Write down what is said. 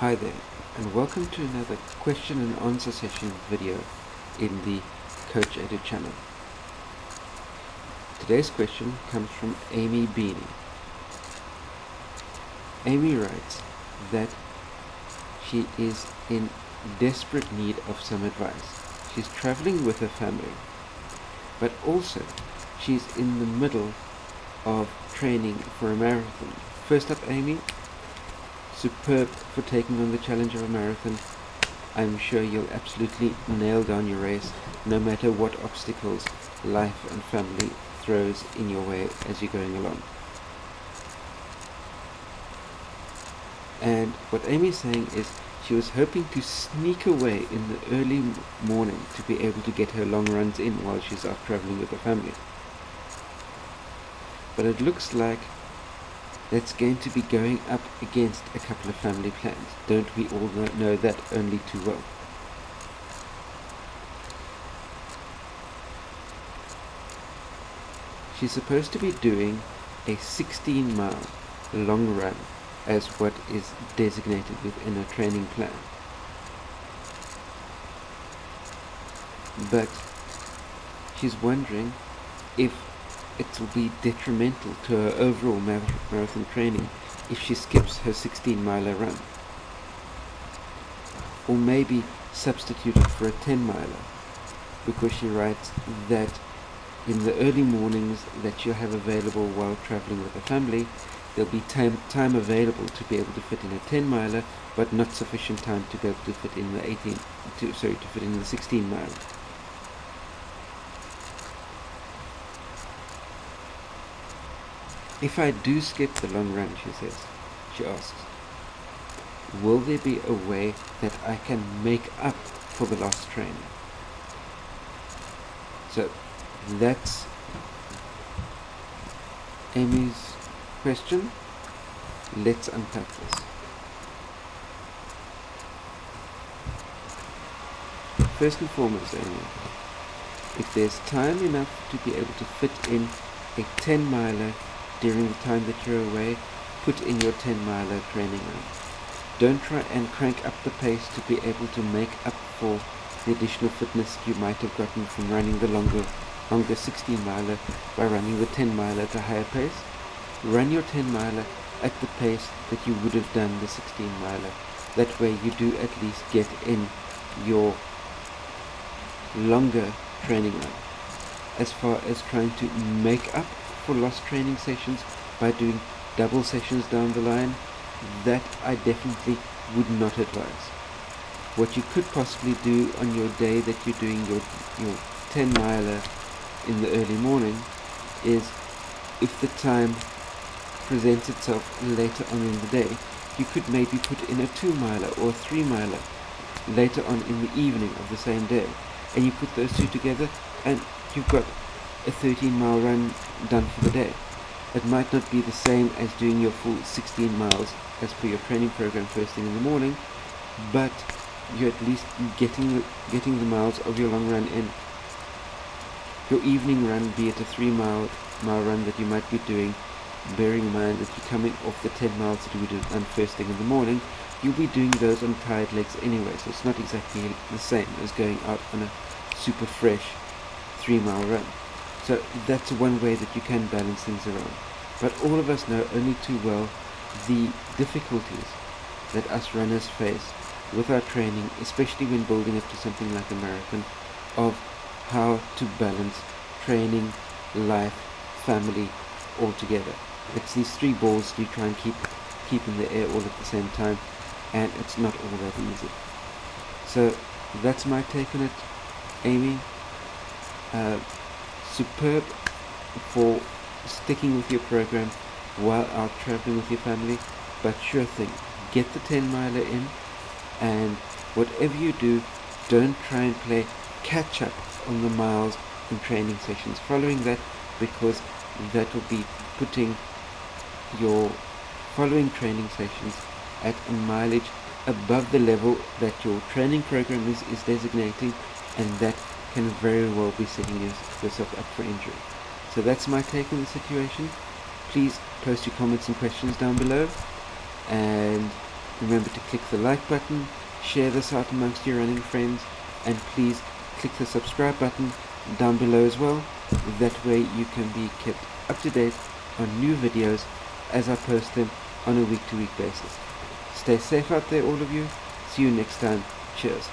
Hi there, and welcome to another question and answer session video in the Coach Edu channel. Today's question comes from Amy Beanie. Amy writes that she is in desperate need of some advice. She's traveling with her family, but also she's in the middle of training for a marathon. First up, Amy, superb for taking on the challenge of a marathon. I'm sure you'll absolutely nail down your race, no matter what obstacles life and family throws in your way as you're going along. And what Amy's saying is she was hoping to sneak away in the early morning to be able to get her long runs in while she's out traveling with her family. But it looks like that's going to be going up against a couple of family plans. Don't we all know that only too well? She's supposed to be doing a 16-mile long run as what is designated within a training plan. But she's wondering if it will be detrimental to her overall marathon training if she skips her 16-miler run, or maybe substitute it for a 10-miler, because she writes that in the early mornings that she'll have available while traveling with her family, there'll be time available to be able to fit in a 10-miler, but not sufficient time to be able to fit in the 16-miler. If I do skip the long run, she asks, will there be a way that I can make up for the lost training? So that's Amy's question. Let's unpack this. First and foremost, Amy, if there's time enough to be able to fit in a 10-miler during the time that you're away, put in your 10-miler training run. Don't try and crank up the pace to be able to make up for the additional fitness you might have gotten from running the longer 16-miler by running the 10-miler at a higher pace. Run your 10-miler at the pace that you would have done the 16-miler. That way you do at least get in your longer training run. As far as trying to make up for lost training sessions by doing double sessions down the line, that I definitely would not advise. What you could possibly do on your day that you're doing your 10-miler in the early morning is, if the time presents itself later on in the day, you could maybe put in a 2-miler or a 3-miler later on in the evening of the same day, and you put those two together and you've got a 13-mile run done for the day. It might not be the same as doing your full 16 miles as per your training program first thing in the morning, but you're at least getting the miles of your long run in. Your evening run, be it a 3-mile run that you might be doing, bearing in mind that you're coming off the 10 miles that you would have done first thing in the morning, you'll be doing those on tired legs anyway, so it's not exactly the same as going out on a super fresh 3-mile run. So that's one way that you can balance things around. But all of us know only too well the difficulties that us runners face with our training, especially when building up to something like a marathon, of how to balance training, life, family all together. It's these three balls you try and keep in the air all at the same time, and it's not all that easy. So that's my take on it, Amy. Superb for sticking with your program while out traveling with your family, but sure thing, get the 10-miler in, and whatever you do, don't try and play catch up on the miles in training sessions following that, because that will be putting your following training sessions at a mileage above the level that your training program is designating, and that can very well be setting yourself up for injury. So that's my take on the situation. Please post your comments and questions down below, and Remember to click the like button, share this out amongst your running friends, and please click the subscribe button down below as well. That way you can be kept up to date on new videos as I post them on a week-to-week basis. Stay safe out there, all of you. See you next time. Cheers.